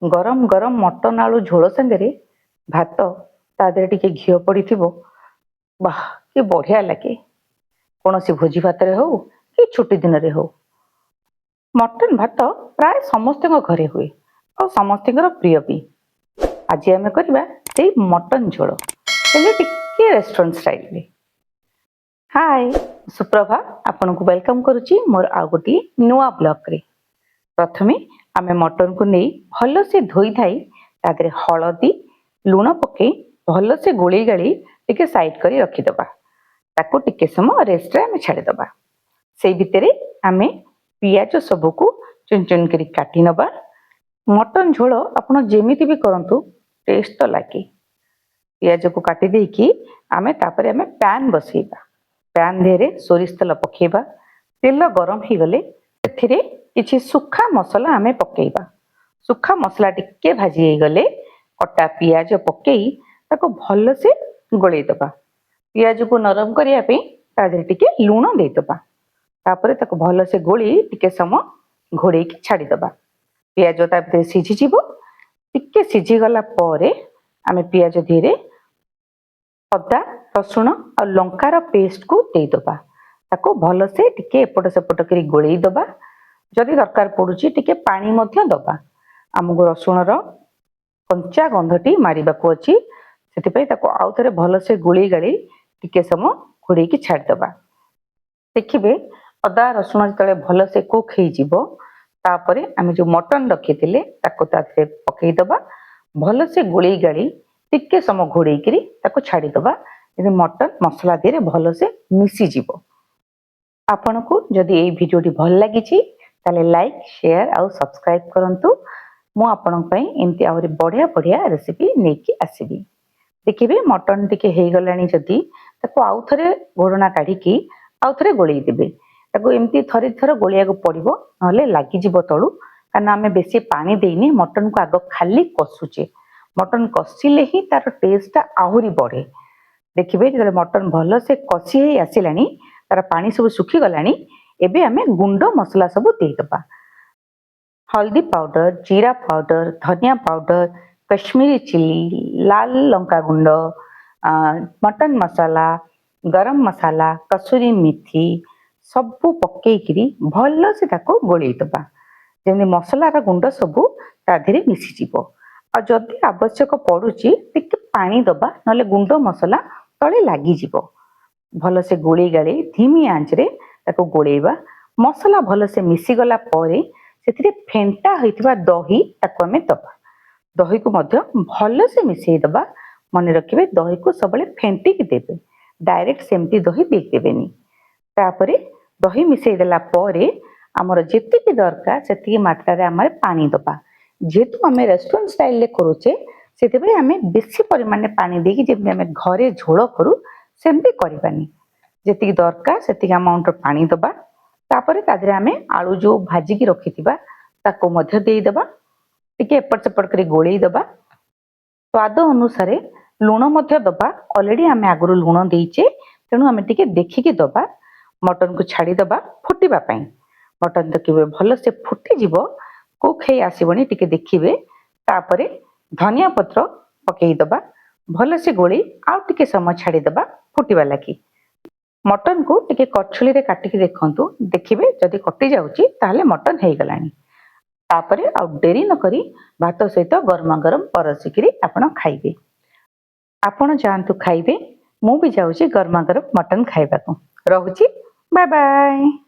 गरम गरम मटन आलू झोल सांगे भात ता देहरे टिके घिओ पड़िथिबो वाह कि बढ़िया लगे। कौन सी भोजी भात हो कि छुट्टी दिन रे हो मटन भात प्राय समस्त घरे हुए और समस्त प्रिय भी। आज आम करवा मटन झोल टिके रेस्टोरेंट स्टाइल रे। हाय सुप्रभा आपन को वेलकम करुच्ची मोर आउ गोटे नुआ ब्लॉग रे। प्रथमे आमे मटन को नहीं भल से धोई थाई तादरे हलदी लुण पकई भल से गोली गाली टिके साइड करी रखिदबा। ताको टिके समय रेस्ट रे आमे छाड़ीदबा। से भितरे आमे पियाज सबको चुन चुन करी काटी नबा। मटन झोल आपण जेमिति भी करंतु टेस्ट तो लागे। पियाज को काटी देकी आमे तापरे आमे पैन बसैबा। पैन देहरे सोरिष तेल पकेबा। तेल गरम ही गले सेथिरे किछि सुखा मसला आमे पकेबा। सुखा मसला टिके भाजी हे गले कटा पियाज पकेई ताको भल से गोळेई दबा। पियाज को नरम करिया पे तादरे टिके लूण देई दबा। तापरे ताको भल से गोळी टिके समय घोड़े की छाड़ी दबा। पियाज तापरे सिझी जिवो। टिके सिझी गला परे आमे पियाज धीरे अदा रसुण और लंकार पेस्ट को देई दबा। ताको भल से टिके एपट सेपट करी गोळेई दबा। जदि दरकार पड़ुची टिके पानी मध्य दबा। आमको रसुण रो कंचा गंधटी मारिबाको अछि सेतिपई ताको आउ थरे भल से गोळी गाली टिके समय घोड़े की छाड़ी दबा। देखिबे अदा रसुण जतले भल से कुक हे जिवो तापरे आमे जो मटन रखिथिले ताको ताथे पकेई दबा। भल से गोळी गाली टिके समय घोड़े करी ताको छाड़ी दबा। जे मटन मसला देरे भल से मिसी जिवो। आपनको जदि एई वीडियोटी भल लागिछि ताले लाइक शेयर और सब्सक्राइब करंतु। मु आपन पई एमती आउरी बढ़िया बढ़िया रेसिपी नेकी आसीबी। देखिबे मटन टिके हे गलानी जदि ताको आउ थरे घोड़ना काढी की आउ थरे गोळेई देबे। ताको एमती थरे थरे गोळिया को पड़िबो नले लागि जिवो तळु। कारण आमे बेसी पानी देइनी मटन को आगो खाली कसूचे। मटन कसिले ही तार टेस्ट आहुरी बढ़े। देखिबे जदि मटन भल से कसी हे आसिलानी तार पानी सब सुखी गलानी एबे आमे गुंड मसला सब देई दबा। हल्दी पाउडर जीरा पाउडर धनिया पाउडर कश्मीरी चिली लाल लंका गुंड मटन मसाला गरम मसाला कसूरी मेथी सबू पकेइकरी भल से ताको गोळेई दबा। जेमि मसलार गुंड सबू ता धीरे मिसी जिवो। आ जदि आवश्यक पड़ुची टिके पानी दबा नले गुंड मसला तळे लागि जिवो। भल से गोळेई गाली धीमी आंच रे ताको गोळेइबा। मसला भल से मिसी गला परे सेथिरे फेंटा होइतिबा दही ताको हमें दबा। दही को मध्य भल से मिसई दबा। मन रखिबे दही को सबले फेंटी की देबे। डायरेक्ट सेमती दही दे देबेनी। तापरे दही मिसई देला परे हमर जेतिकी दरकार सेतिकी मात्रा रे हमर पानी दबा। जेतु हमें रेस्टोरेंट स्टाइल ले करूचे सेतिबे हमें बेसी परिमाण रे पानी देकी जेमि हमें घरे झोल करू सेमती करबानी। जेतिकी दरकार सेतिकी अमाउंट रो पानी दबा। तापरे तादरे हमें आलू जो भाजी की रखिथिबा ताको मध्य देई दबा। टिके एपट सेपट करी गोळेई दबा। स्वाद अनुसार लूण मध्य दबा। ऑलरेडी हमें आगुरु लूण देइचे तेणु हमें टिके देखिकी दबा। मटन को छाड़ी दबा फुटिबा पई। मटन देखिबे भल से फुटी जिवो कुक हे आसीबनी टिके देखिबे। तापरे धनिया पत्र पकेई दबा। भल से गोळी आउ टिके समय छाड़ी दबा फुटिबा लागी। मटन को टिके कछुली रे काटिकी देखंतु। देखिबे जदि कटि जाउची ताहले मटन हे गलानी। तापरे आउ डेरी न करी भात सहित गरमा गरम परसिकिरी आपण खाइबे। आपण जानतु खाइबे। मु भी जाउची गरमा गरम मटन खाइबा को। रहूची बाय बाय।